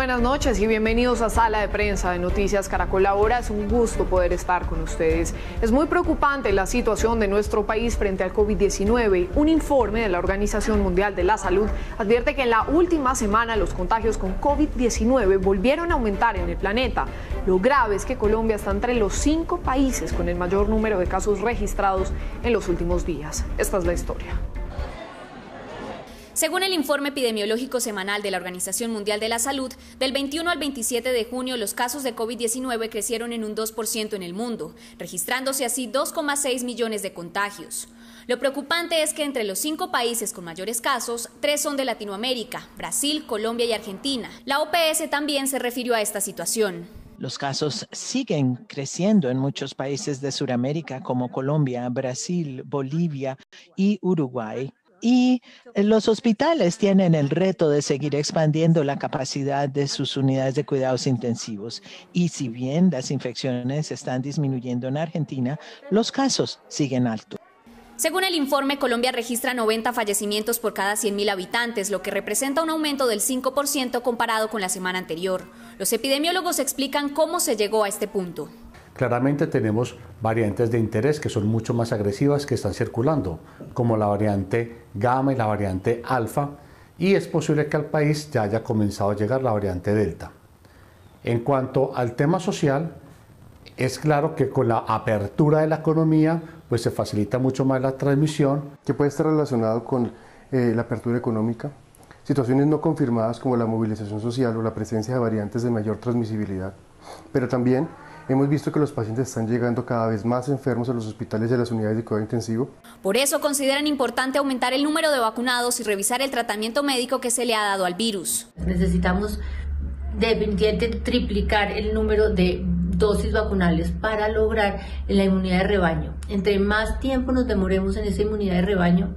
Buenas noches y bienvenidos a Sala de Prensa de Noticias Caracol. Ahora es un gusto poder estar con ustedes. Es muy preocupante la situación de nuestro país frente al COVID-19. Un informe de la Organización Mundial de la Salud advierte que en la última semana los contagios con COVID-19 volvieron a aumentar en el planeta. Lo grave es que Colombia está entre los 5 países con el mayor número de casos registrados en los últimos días. Esta es la historia. Según el informe epidemiológico semanal de la Organización Mundial de la Salud, del 21 al 27 de junio los casos de COVID-19 crecieron en un 2% en el mundo, registrándose así 2,6 millones de contagios. Lo preocupante es que entre los 5 países con mayores casos, 3 son de Latinoamérica, Brasil, Colombia y Argentina. La OPS también se refirió a esta situación. Los casos siguen creciendo en muchos países de Sudamérica como Colombia, Brasil, Bolivia y Uruguay. Y los hospitales tienen el reto de seguir expandiendo la capacidad de sus unidades de cuidados intensivos. Y si bien las infecciones están disminuyendo en Argentina, los casos siguen altos. Según el informe, Colombia registra 90 fallecimientos por cada 100.000 habitantes, lo que representa un aumento del 5% comparado con la semana anterior. Los epidemiólogos explican cómo se llegó a este punto. Claramente tenemos variantes de interés que son mucho más agresivas que están circulando, como la variante gamma y la variante alfa, y es posible que al país ya haya comenzado a llegar la variante delta. En cuanto al tema social, es claro que con la apertura de la economía, pues se facilita mucho más la transmisión. Que puede estar relacionado con la apertura económica, situaciones no confirmadas como la movilización social o la presencia de variantes de mayor transmisibilidad, pero también hemos visto que los pacientes están llegando cada vez más enfermos a los hospitales y a las unidades de cuidado intensivo. Por eso consideran importante aumentar el número de vacunados y revisar el tratamiento médico que se le ha dado al virus. Necesitamos definitivamente triplicar el número de dosis vacunales para lograr la inmunidad de rebaño. Entre más tiempo nos demoremos en esa inmunidad de rebaño,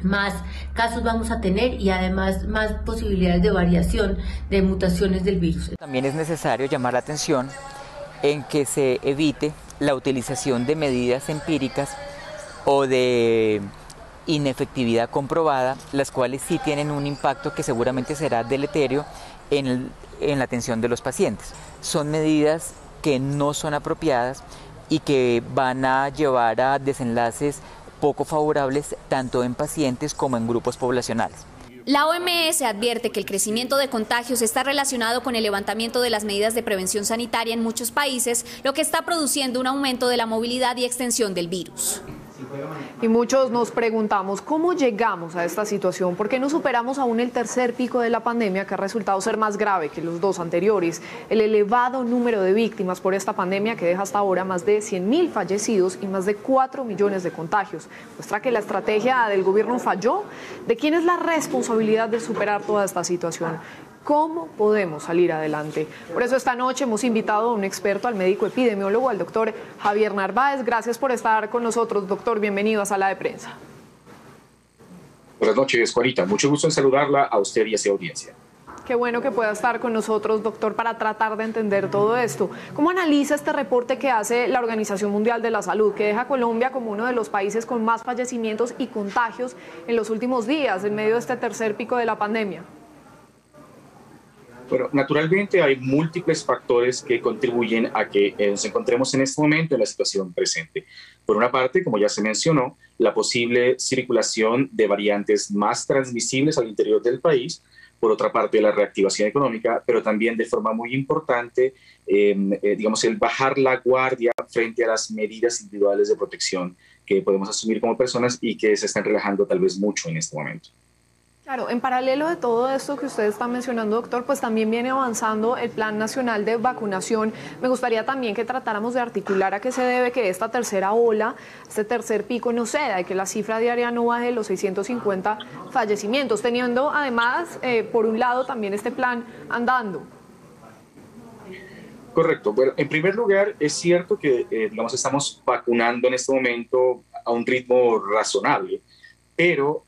más casos vamos a tener y además más posibilidades de variación de mutaciones del virus. También es necesario llamar la atención en que se evite la utilización de medidas empíricas o de inefectividad comprobada, las cuales sí tienen un impacto que seguramente será deleterio en la atención de los pacientes. Son medidas que no son apropiadas y que van a llevar a desenlaces poco favorables tanto en pacientes como en grupos poblacionales. La OMS advierte que el crecimiento de contagios está relacionado con el levantamiento de las medidas de prevención sanitaria en muchos países, lo que está produciendo un aumento de la movilidad y extensión del virus. Y muchos nos preguntamos cómo llegamos a esta situación, por qué no superamos aún el tercer pico de la pandemia que ha resultado ser más grave que los 2 anteriores. El elevado número de víctimas por esta pandemia que deja hasta ahora más de 100.000 fallecidos y más de 4 millones de contagios. Muestra que la estrategia del gobierno falló. ¿De quién es la responsabilidad de superar toda esta situación? ¿Cómo podemos salir adelante? Por eso esta noche hemos invitado a un experto, al médico epidemiólogo, al doctor Javier Narváez. Gracias por estar con nosotros, doctor. Bienvenido a Sala de Prensa. Buenas noches, Juanita. Mucho gusto en saludarla a usted y a su audiencia. Qué bueno que pueda estar con nosotros, doctor, para tratar de entender todo esto. ¿Cómo analiza este reporte que hace la Organización Mundial de la Salud, que deja a Colombia como uno de los países con más fallecimientos y contagios en los últimos días, en medio de este tercer pico de la pandemia? Bueno, naturalmente hay múltiples factores que contribuyen a que nos encontremos en este momento en la situación presente. Por una parte, como ya se mencionó, la posible circulación de variantes más transmisibles al interior del país. Por otra parte, la reactivación económica, pero también de forma muy importante, digamos, el bajar la guardia frente a las medidas individuales de protección que podemos asumir como personas y que se están relajando tal vez mucho en este momento. Claro, en paralelo de todo esto que usted está mencionando, doctor, pues también viene avanzando el Plan Nacional de Vacunación. Me gustaría también que tratáramos de articular a qué se debe que esta tercera ola, este tercer pico no ceda y que la cifra diaria no baje de los 650 fallecimientos, teniendo además, por un lado, también este plan andando. Correcto. Bueno, en primer lugar, es cierto que, digamos, estamos vacunando en este momento a un ritmo razonable, pero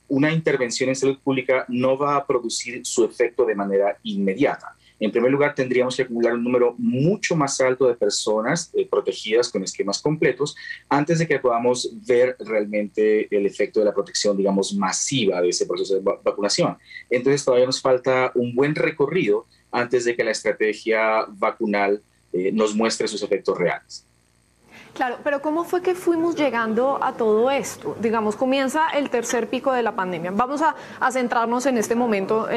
una intervención en salud pública no va a producir su efecto de manera inmediata. En primer lugar, tendríamos que acumular un número mucho más alto de personas protegidas con esquemas completos antes de que podamos ver realmente el efecto de la protección, digamos, masiva de ese proceso de vacunación. Entonces, todavía nos falta un buen recorrido antes de que la estrategia vacunal nos muestre sus efectos reales. Claro, pero ¿cómo fue que fuimos llegando a todo esto? Digamos, comienza el tercer pico de la pandemia. Vamos a centrarnos en este momento,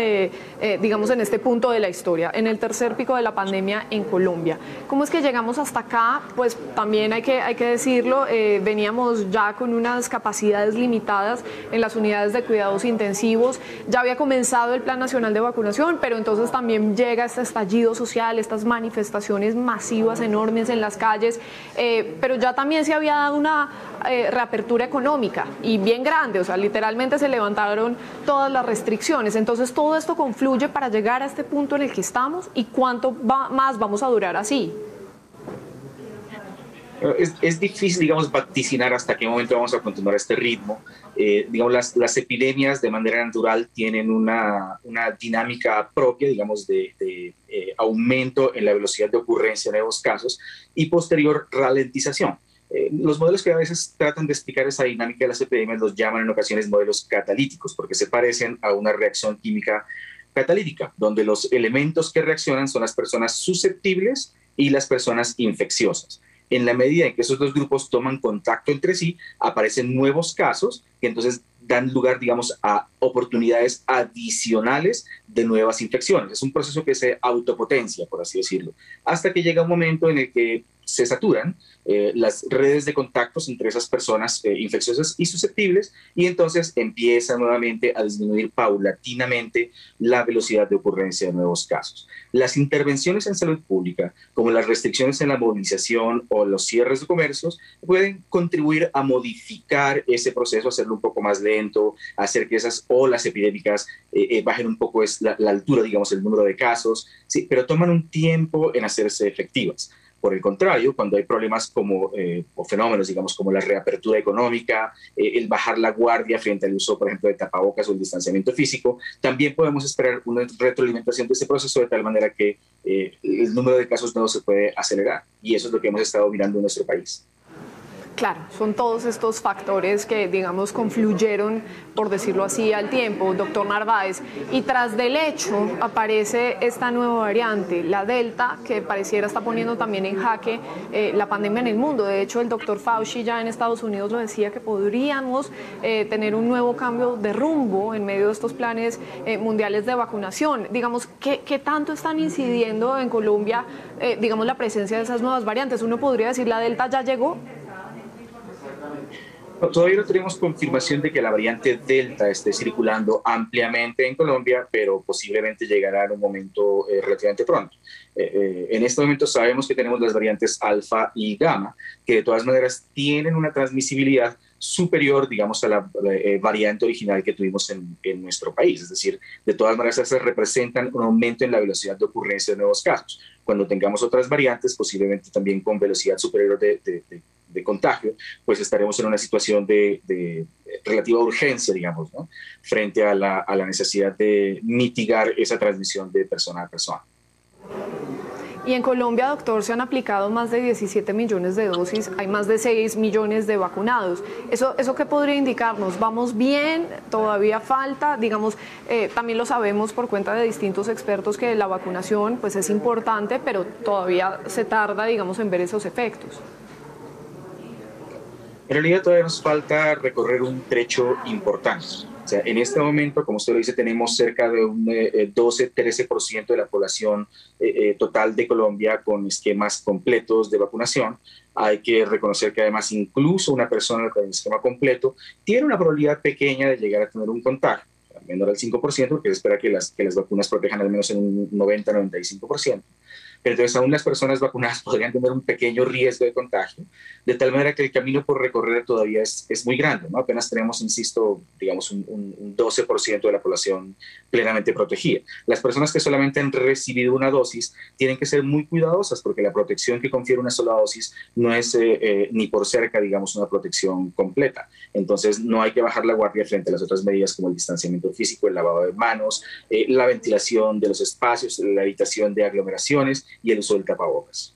digamos, en este punto de la historia, en el tercer pico de la pandemia en Colombia. ¿Cómo es que llegamos hasta acá? Pues también hay que decirlo, veníamos ya con unas capacidades limitadas en las unidades de cuidados intensivos. Ya había comenzado el Plan Nacional de Vacunación, pero entonces también llega este estallido social, estas manifestaciones masivas, enormes en las calles, pero ya también se había dado una reapertura económica y bien grande, o sea, literalmente se levantaron todas las restricciones. Entonces todo esto confluye para llegar a este punto en el que estamos. ¿Y cuánto más vamos a durar así? Es difícil, digamos, vaticinar hasta qué momento vamos a continuar este ritmo. Digamos, las epidemias de manera natural tienen una dinámica propia, digamos, de aumento en la velocidad de ocurrencia de nuevos casos y posterior ralentización. Los modelos que a veces tratan de explicar esa dinámica de las epidemias los llaman en ocasiones modelos catalíticos, porque se parecen a una reacción química catalítica, donde los elementos que reaccionan son las personas susceptibles y las personas infecciosas. En la medida en que esos dos grupos toman contacto entre sí, aparecen nuevos casos que entonces dan lugar, digamos, a oportunidades adicionales de nuevas infecciones. Es un proceso que se autopotencia, por así decirlo, hasta que llega un momento en el que se saturan las redes de contactos entre esas personas infecciosas y susceptibles, y entonces empieza nuevamente a disminuir paulatinamente la velocidad de ocurrencia de nuevos casos. Las intervenciones en salud pública, como las restricciones en la movilización o los cierres de comercios, pueden contribuir a modificar ese proceso, hacerlo un poco más lento, hacer que esas olas epidémicas bajen un poco la altura, digamos, el número de casos, sí, pero toman un tiempo en hacerse efectivas. Por el contrario, cuando hay problemas como, o fenómenos, digamos, como la reapertura económica, el bajar la guardia frente al uso, por ejemplo, de tapabocas o el distanciamiento físico, también podemos esperar una retroalimentación de ese proceso de tal manera que el número de casos nuevos se puede acelerar. Y eso es lo que hemos estado mirando en nuestro país. Claro, son todos estos factores que, digamos, confluyeron, por decirlo así, al tiempo, doctor Narváez. Y tras del hecho aparece esta nueva variante, la Delta, que pareciera está poniendo también en jaque la pandemia en el mundo. De hecho, el doctor Fauci ya en Estados Unidos lo decía, que podríamos tener un nuevo cambio de rumbo en medio de estos planes mundiales de vacunación. Digamos, ¿qué tanto están incidiendo en Colombia, digamos, la presencia de esas nuevas variantes? Uno podría decir, ¿la Delta ya llegó? Todavía no tenemos confirmación de que la variante Delta esté circulando ampliamente en Colombia, pero posiblemente llegará en un momento relativamente pronto. En este momento sabemos que tenemos las variantes Alfa y Gamma, que de todas maneras tienen una transmisibilidad superior, digamos, a la variante original que tuvimos en nuestro país. Es decir, de todas maneras, esas representan un aumento en la velocidad de ocurrencia de nuevos casos. Cuando tengamos otras variantes, posiblemente también con velocidad superior de contagio, pues estaremos en una situación de relativa urgencia, digamos, ¿no? Frente a la necesidad de mitigar esa transmisión de persona a persona. Y en Colombia, doctor, se han aplicado más de 17 millones de dosis, hay más de 6 millones de vacunados. ¿Eso qué podría indicarnos? ¿Vamos bien? ¿Todavía falta? Digamos, también lo sabemos por cuenta de distintos expertos que la vacunación pues, es importante, pero todavía se tarda, digamos, en ver esos efectos. En realidad todavía nos falta recorrer un trecho importante. O sea, en este momento, como usted lo dice, tenemos cerca de un 12-13% de la población total de Colombia con esquemas completos de vacunación. Hay que reconocer que además incluso una persona con el esquema completo tiene una probabilidad pequeña de llegar a tener un contagio, menor al 5%, porque se espera que las vacunas protejan al menos en un 90-95%. pero entonces aún las personas vacunadas podrían tener un pequeño riesgo de contagio, de tal manera que el camino por recorrer todavía es muy grande, ¿no? Apenas tenemos, insisto, digamos un 12% de la población plenamente protegida. Las personas que solamente han recibido una dosis tienen que ser muy cuidadosas porque la protección que confiere una sola dosis no es ni por cerca, digamos, una protección completa. Entonces no hay que bajar la guardia frente a las otras medidas como el distanciamiento físico, el lavado de manos, la ventilación de los espacios, la evitación de aglomeraciones y el uso del tapabocas.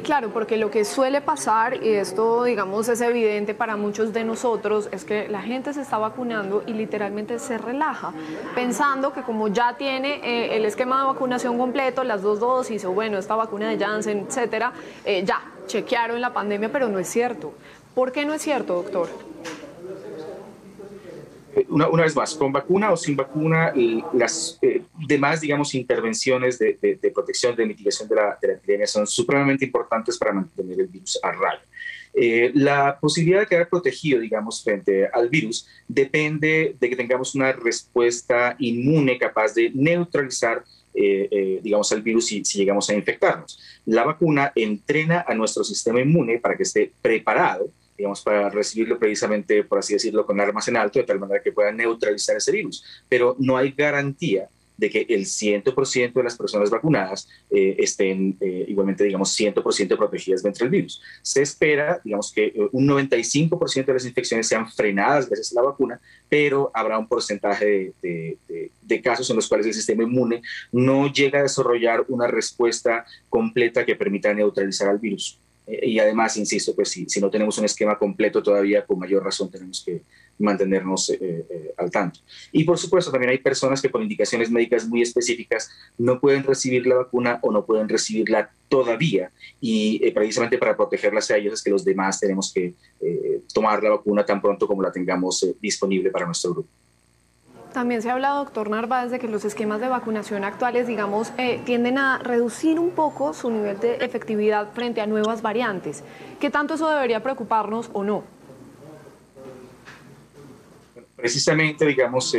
Claro, porque lo que suele pasar, y esto digamos es evidente para muchos de nosotros, es que la gente se está vacunando y literalmente se relaja, pensando que como ya tiene el esquema de vacunación completo, las 2 dosis, o bueno, esta vacuna de Janssen, etcétera, ya chequearon la pandemia, pero no es cierto. ¿Por qué no es cierto, doctor? Una vez más, con vacuna o sin vacuna, las demás, digamos, intervenciones de protección, de mitigación de la epidemia son supremamente importantes para mantener el virus a raya. La posibilidad de quedar protegido, digamos, frente al virus depende de que tengamos una respuesta inmune capaz de neutralizar digamos, al virus si llegamos a infectarnos. La vacuna entrena a nuestro sistema inmune para que esté preparado, digamos, para recibirlo precisamente, por así decirlo, con armas en alto, de tal manera que pueda neutralizar ese virus. Pero no hay garantía de que el 100% de las personas vacunadas estén igualmente, digamos, 100% protegidas contra el virus. Se espera, digamos, que un 95% de las infecciones sean frenadas gracias a la vacuna, pero habrá un porcentaje de casos en los cuales el sistema inmune no llega a desarrollar una respuesta completa que permita neutralizar al virus. Y además, insisto, pues si no tenemos un esquema completo todavía, con mayor razón tenemos que mantenernos al tanto. Y por supuesto, también hay personas que con indicaciones médicas muy específicas no pueden recibir la vacuna o no pueden recibirla todavía. Y precisamente para protegerlas a ellos es que los demás tenemos que tomar la vacuna tan pronto como la tengamos disponible para nuestro grupo. También se ha hablado, doctor Narváez, de que los esquemas de vacunación actuales, digamos, tienden a reducir un poco su nivel de efectividad frente a nuevas variantes. ¿Qué tanto eso debería preocuparnos o no? Precisamente, digamos,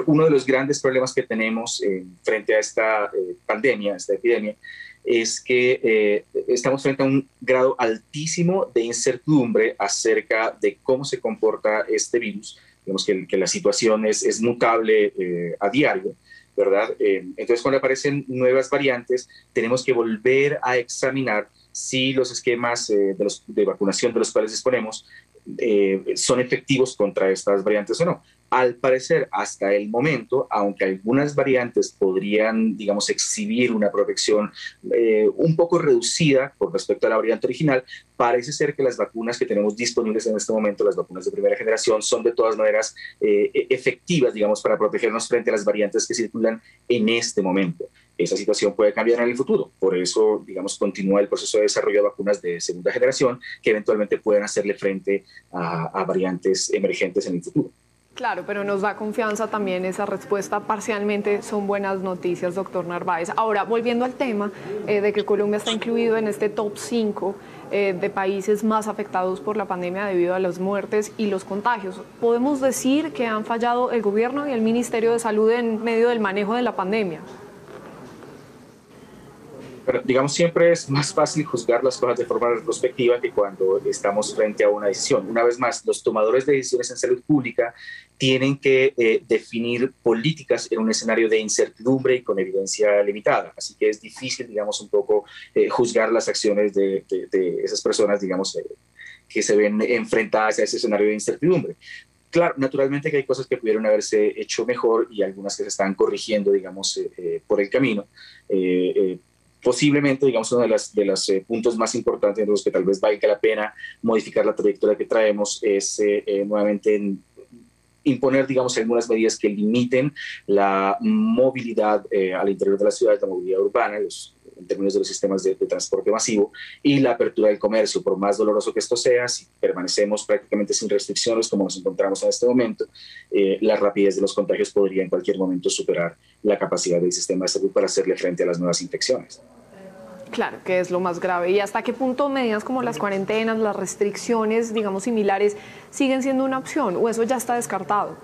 uno de los grandes problemas que tenemos frente a esta pandemia, esta epidemia, es que estamos frente a un grado altísimo de incertidumbre acerca de cómo se comporta este virus. Digamos que la situación es mutable a diario, ¿verdad? Entonces, cuando aparecen nuevas variantes, tenemos que volver a examinar si los esquemas de vacunación de los cuales disponemos son efectivos contra estas variantes o no. Al parecer, hasta el momento, aunque algunas variantes podrían, digamos, exhibir una protección un poco reducida con respecto a la variante original, parece ser que las vacunas que tenemos disponibles en este momento, las vacunas de primera generación, son de todas maneras efectivas, digamos, para protegernos frente a las variantes que circulan en este momento. Esa situación puede cambiar en el futuro. Por eso, digamos, continúa el proceso de desarrollo de vacunas de segunda generación que eventualmente puedan hacerle frente a variantes emergentes en el futuro. Claro, pero nos da confianza también esa respuesta. Parcialmente son buenas noticias, doctor Narváez. Ahora, volviendo al tema de que Colombia está incluido en este top 5 de países más afectados por la pandemia debido a las muertes y los contagios, ¿podemos decir que han fallado el gobierno y el Ministerio de Salud en medio del manejo de la pandemia? Pero, digamos, siempre es más fácil juzgar las cosas de forma retrospectiva que cuando estamos frente a una decisión. Una vez más, los tomadores de decisiones en salud pública tienen que definir políticas en un escenario de incertidumbre y con evidencia limitada. Así que es difícil, digamos, un poco juzgar las acciones de esas personas, digamos, que se ven enfrentadas a ese escenario de incertidumbre. Claro, naturalmente que hay cosas que pudieron haberse hecho mejor y algunas que se están corrigiendo, digamos, por el camino. Posiblemente, digamos, uno de los puntos más importantes en los que tal vez valga la pena modificar la trayectoria que traemos es nuevamente imponer, digamos, algunas medidas que limiten la movilidad al interior de la ciudad, la movilidad urbana, en términos de los sistemas de transporte masivo y la apertura del comercio. Por más doloroso que esto sea, si permanecemos prácticamente sin restricciones como nos encontramos en este momento, la rapidez de los contagios podría en cualquier momento superar la capacidad del sistema de salud para hacerle frente a las nuevas infecciones. Claro, que es lo más grave. ¿Y hasta qué punto medidas como las cuarentenas, las restricciones, digamos, similares, siguen siendo una opción o eso ya está descartado?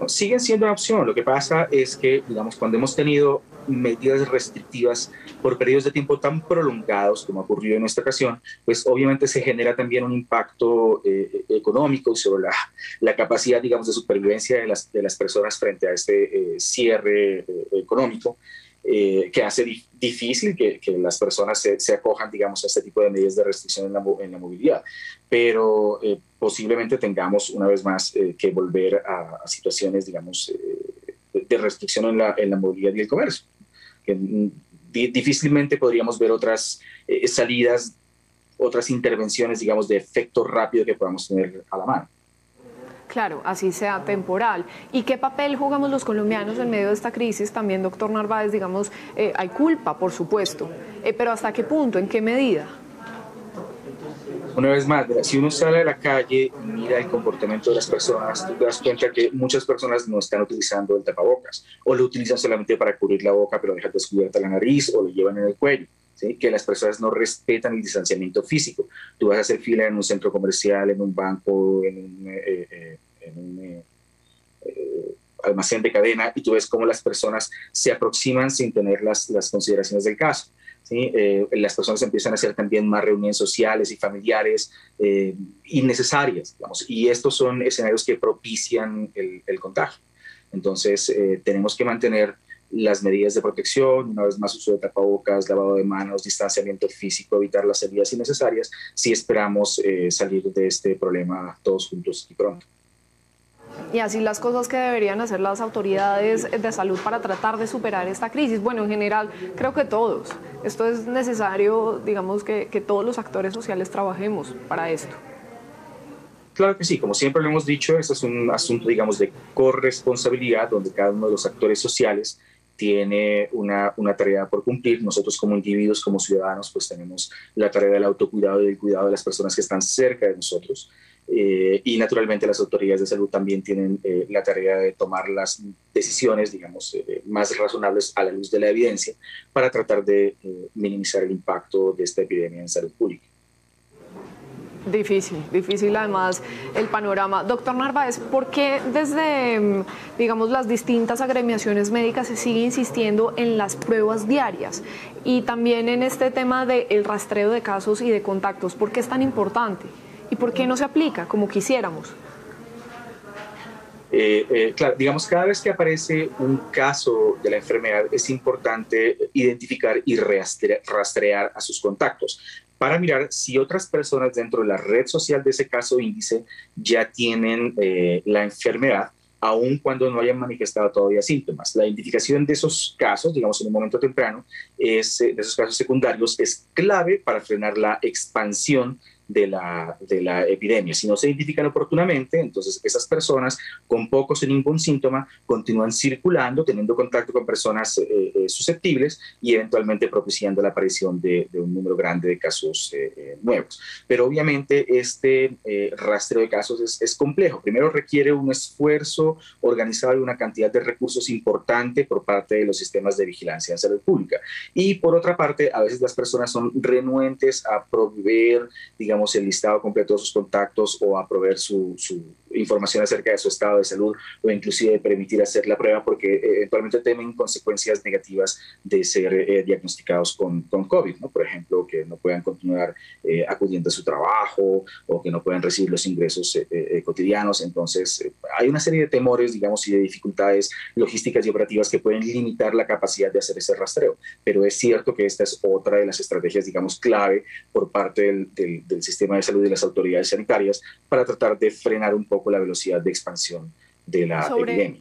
Siguen siendo una opción. Lo que pasa es que, digamos, cuando hemos tenido medidas restrictivas por periodos de tiempo tan prolongados como ha ocurrido en esta ocasión, pues obviamente se genera también un impacto económico sobre la capacidad, digamos, de supervivencia de las personas frente a este cierre económico, que hace difícil que las personas se acojan, digamos, a este tipo de medidas de restricción en la movilidad. Pero posiblemente tengamos una vez más que volver a situaciones, digamos, de restricción en la movilidad y el comercio. Que difícilmente podríamos ver otras salidas, otras intervenciones, digamos, de efecto rápido que podamos tener a la mano. Claro, así sea temporal. ¿Y qué papel jugamos los colombianos en medio de esta crisis? También, doctor Narváez, digamos, hay culpa, por supuesto, pero ¿hasta qué punto? ¿En qué medida? Una vez más, si uno sale a la calle y mira el comportamiento de las personas, tú te das cuenta que muchas personas no están utilizando el tapabocas, o lo utilizan solamente para cubrir la boca, pero dejan descubierta la nariz, o lo llevan en el cuello. ¿Sí? Que las personas no respetan el distanciamiento físico. Tú vas a hacer fila en un centro comercial, en un banco, en un almacén de cadena, y tú ves cómo las personas se aproximan sin tener las consideraciones del caso. ¿Sí? Las personas empiezan a hacer también más reuniones sociales y familiares innecesarias, digamos, y estos son escenarios que propician el contagio. Entonces, tenemos que mantener las medidas de protección, una vez más uso de tapabocas, lavado de manos, distanciamiento físico, evitar las salidas innecesarias, si esperamos salir de este problema todos juntos y pronto. Y así las cosas que deberían hacer las autoridades de salud para tratar de superar esta crisis. Bueno, en general, creo que todos. Esto es necesario, digamos, que todos los actores sociales trabajemos para esto. Claro que sí, como siempre lo hemos dicho, este es un asunto, digamos, de corresponsabilidad, donde cada uno de los actores sociales tiene una tarea por cumplir. Nosotros como individuos, como ciudadanos, pues tenemos la tarea del autocuidado y del cuidado de las personas que están cerca de nosotros. Y naturalmente las autoridades de salud también tienen la tarea de tomar las decisiones, digamos, más razonables a la luz de la evidencia para tratar de minimizar el impacto de esta epidemia en salud pública. Difícil además el panorama. Doctor Narváez, ¿por qué desde, digamos, las distintas agremiaciones médicas se sigue insistiendo en las pruebas diarias? Y también en este tema del rastreo de casos y de contactos, ¿por qué es tan importante? ¿Y por qué no se aplica como quisiéramos? Claro, digamos, cada vez que aparece un caso de la enfermedad es importante identificar y rastrear a sus contactos para mirar si otras personas dentro de la red social de ese caso índice ya tienen la enfermedad, aun cuando no hayan manifestado todavía síntomas. La identificación de esos casos, digamos, en un momento temprano, de esos casos secundarios, es clave para frenar la expansión de la epidemia. Si no se identifican oportunamente, entonces esas personas con pocos o ningún síntoma continúan circulando, teniendo contacto con personas susceptibles y eventualmente propiciando la aparición de un número grande de casos nuevos. Pero obviamente este rastreo de casos es complejo. Primero requiere un esfuerzo organizado y una cantidad de recursos importante por parte de los sistemas de vigilancia en salud pública. Y por otra parte, a veces las personas son renuentes a proveer, digamos, el listado completo de sus contactos o a proveer su información acerca de su estado de salud o inclusive permitir hacer la prueba porque eventualmente temen consecuencias negativas de ser diagnosticados con COVID, ¿no? Por ejemplo, que no puedan continuar acudiendo a su trabajo o que no puedan recibir los ingresos cotidianos. Entonces, hay una serie de temores, digamos, y de dificultades logísticas y operativas que pueden limitar la capacidad de hacer ese rastreo. Pero es cierto que esta es otra de las estrategias, digamos, clave por parte del sistema de salud y las autoridades sanitarias para tratar de frenar un poco la velocidad de expansión de la epidemia.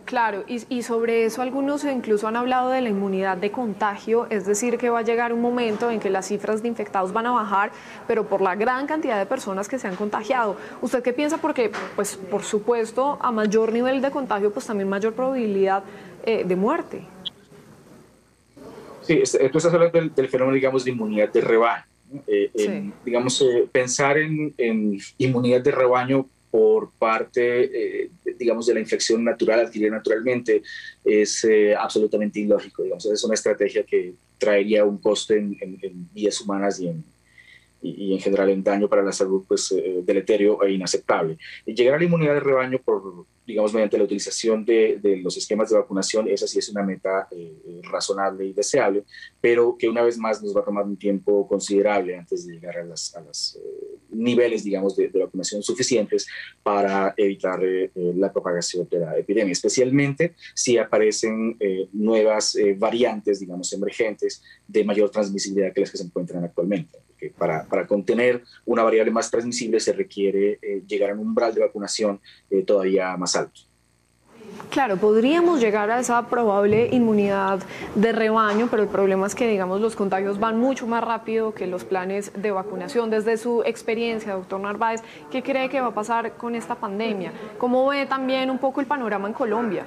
Claro, y sobre eso algunos incluso han hablado de la inmunidad de contagio, es decir, que va a llegar un momento en que las cifras de infectados van a bajar, pero por la gran cantidad de personas que se han contagiado. ¿Usted qué piensa? Porque, pues, por supuesto, a mayor nivel de contagio, pues también mayor probabilidad de muerte. Sí, tú estás hablando del fenómeno, digamos, de inmunidad de rebaño. Sí. Digamos, pensar en inmunidad de rebaño por parte, digamos, de la infección natural adquirida naturalmente es absolutamente ilógico. Digamos, es una estrategia que traería un coste en vidas humanas y en general en daño para la salud, pues deleterio e inaceptable. Llegar a la inmunidad de rebaño por, digamos, mediante la utilización de los esquemas de vacunación, esa sí es una meta razonable y deseable, pero que una vez más nos va a tomar un tiempo considerable antes de llegar a los niveles, digamos, de vacunación suficientes para evitar la propagación de la epidemia, especialmente si aparecen nuevas variantes, digamos, emergentes de mayor transmisibilidad que las que se encuentran actualmente. Porque para contener una variable más transmisible se requiere llegar a un umbral de vacunación todavía más alto. Claro, podríamos llegar a esa probable inmunidad de rebaño, pero el problema es que, digamos, los contagios van mucho más rápido que los planes de vacunación. Desde su experiencia, doctor Narváez, ¿qué cree que va a pasar con esta pandemia? ¿Cómo ve también un poco el panorama en Colombia?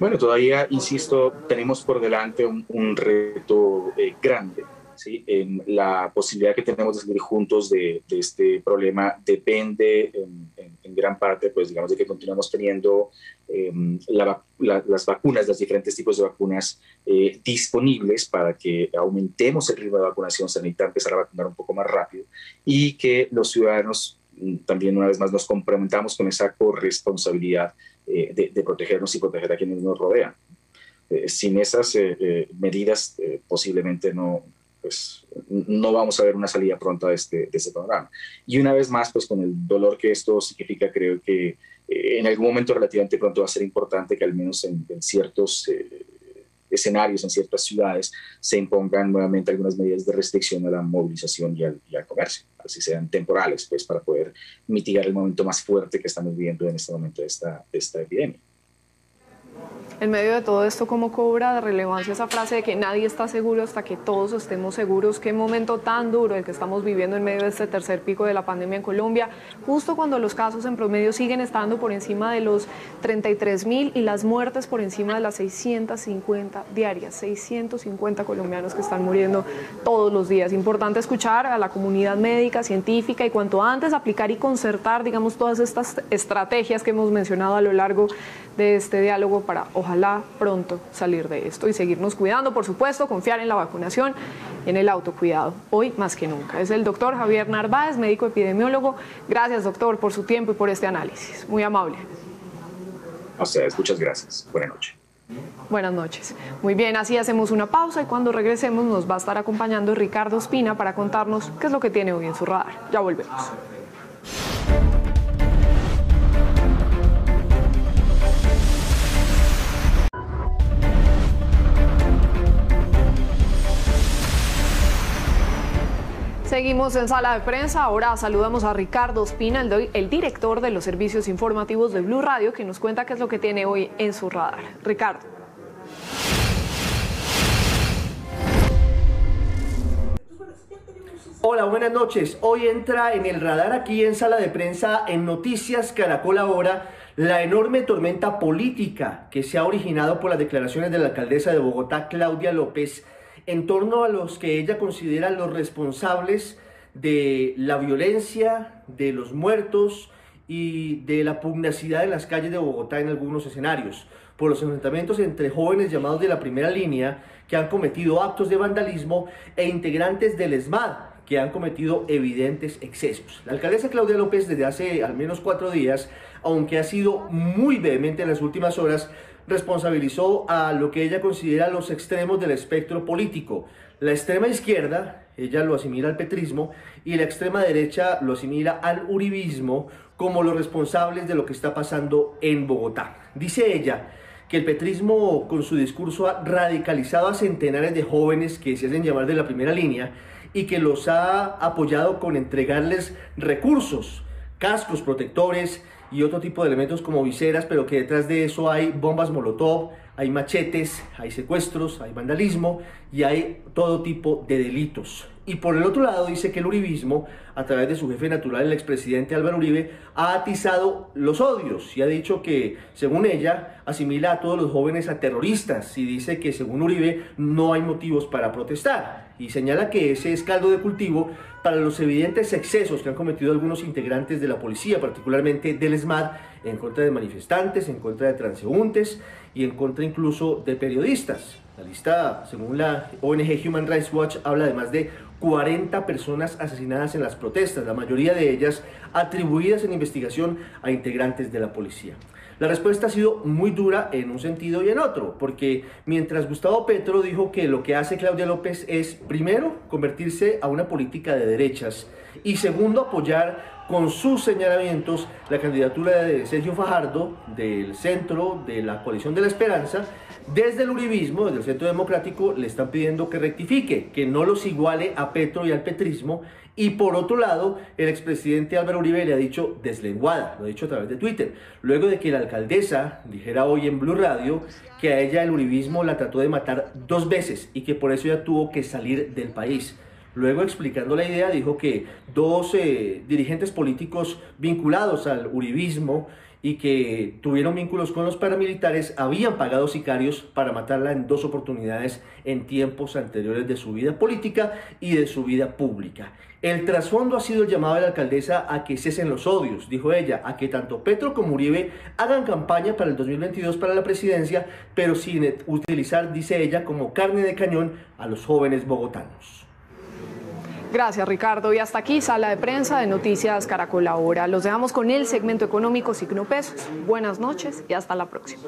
Bueno, todavía, insisto, tenemos por delante un reto grande. ¿Sí? La posibilidad que tenemos de salir juntos de este problema depende en gran parte, pues, digamos, de que continuamos teniendo las vacunas, los diferentes tipos de vacunas disponibles para que aumentemos el ritmo de vacunación. Se necesita empezar a vacunar un poco más rápido y que los ciudadanos también, una vez más, nos comprometamos con esa corresponsabilidad de protegernos y proteger a quienes nos rodean. Sin esas medidas, posiblemente no vamos a ver una salida pronta de este panorama. Y una vez más, pues con el dolor que esto significa, creo que en algún momento relativamente pronto va a ser importante que al menos en ciertos escenarios, en ciertas ciudades, se impongan nuevamente algunas medidas de restricción a la movilización y al comercio, así sean temporales, pues para poder mitigar el momento más fuerte que estamos viviendo en este momento de esta epidemia. En medio de todo esto, ¿cómo cobra de relevancia esa frase de que nadie está seguro hasta que todos estemos seguros? Qué momento tan duro el que estamos viviendo en medio de este tercer pico de la pandemia en Colombia, justo cuando los casos en promedio siguen estando por encima de los 33.000 y las muertes por encima de las 650 diarias, 650 colombianos que están muriendo todos los días. Importante escuchar a la comunidad médica, científica y cuanto antes aplicar y concertar, digamos, todas estas estrategias que hemos mencionado a lo largo de este diálogo para ojalá pronto salir de esto y seguirnos cuidando, por supuesto, confiar en la vacunación y en el autocuidado, hoy más que nunca. Es el doctor Javier Narváez, médico epidemiólogo. Gracias, doctor, por su tiempo y por este análisis. Muy amable. A ustedes, muchas gracias. Buenas noches. Buenas noches. Muy bien, así hacemos una pausa y cuando regresemos nos va a estar acompañando Ricardo Ospina para contarnos qué es lo que tiene hoy en su radar. Ya volvemos. Seguimos en sala de prensa. Ahora saludamos a Ricardo Ospina, el director de los servicios informativos de Blue Radio, que nos cuenta qué es lo que tiene hoy en su radar. Ricardo. Hola, buenas noches. Hoy entra en el radar aquí en sala de prensa en Noticias Caracol Ahora la enorme tormenta política que se ha originado por las declaraciones de la alcaldesa de Bogotá, Claudia López, en torno a los que ella considera los responsables de la violencia, de los muertos y de la pugnacidad en las calles de Bogotá en algunos escenarios, por los enfrentamientos entre jóvenes llamados de la primera línea que han cometido actos de vandalismo e integrantes del ESMAD que han cometido evidentes excesos. La alcaldesa Claudia López desde hace al menos 4 días, aunque ha sido muy vehemente en las últimas horas, responsabilizó a lo que ella considera los extremos del espectro político. La extrema izquierda, ella lo asimila al petrismo, y la extrema derecha lo asimila al uribismo como los responsables de lo que está pasando en Bogotá. Dice ella que el petrismo con su discurso ha radicalizado a centenares de jóvenes que se hacen llamar de la primera línea y que los ha apoyado con entregarles recursos, cascos protectores y otro tipo de elementos como viseras, pero que detrás de eso hay bombas molotov, hay machetes, hay secuestros, hay vandalismo y hay todo tipo de delitos. Y por el otro lado dice que el uribismo, a través de su jefe natural, el expresidente Álvaro Uribe, ha atizado los odios y ha dicho que, según ella, asimila a todos los jóvenes a terroristas y dice que, según Uribe, no hay motivos para protestar. Y señala que ese es caldo de cultivo para los evidentes excesos que han cometido algunos integrantes de la policía, particularmente del ESMAD, en contra de manifestantes, en contra de transeúntes y en contra incluso de periodistas. La lista, según la ONG Human Rights Watch, habla de más de 40 personas asesinadas en las protestas, la mayoría de ellas atribuidas en investigación a integrantes de la policía. La respuesta ha sido muy dura en un sentido y en otro, porque mientras Gustavo Petro dijo que lo que hace Claudia López es, primero, convertirse a una política de derechas y segundo, apoyar con sus señalamientos la candidatura de Sergio Fajardo del centro de la Coalición de la Esperanza, desde el uribismo, desde el Centro Democrático, le están pidiendo que rectifique, que no los iguale a Petro y al petrismo. Y por otro lado, el expresidente Álvaro Uribe le ha dicho deslenguada, lo ha dicho a través de Twitter, luego de que la alcaldesa dijera hoy en Blue Radio que a ella el uribismo la trató de matar 2 veces y que por eso ella tuvo que salir del país. Luego, explicando la idea, dijo que 2 dirigentes políticos vinculados al uribismo y que tuvieron vínculos con los paramilitares habían pagado sicarios para matarla en 2 oportunidades en tiempos anteriores de su vida política y de su vida pública. El trasfondo ha sido el llamado de la alcaldesa a que cesen los odios, dijo ella, a que tanto Petro como Uribe hagan campaña para el 2022 para la presidencia, pero sin utilizar, dice ella, como carne de cañón a los jóvenes bogotanos. Gracias, Ricardo. Y hasta aquí, Sala de Prensa de Noticias Caracol Ahora. Los dejamos con el segmento económico Signo Pesos. Buenas noches y hasta la próxima.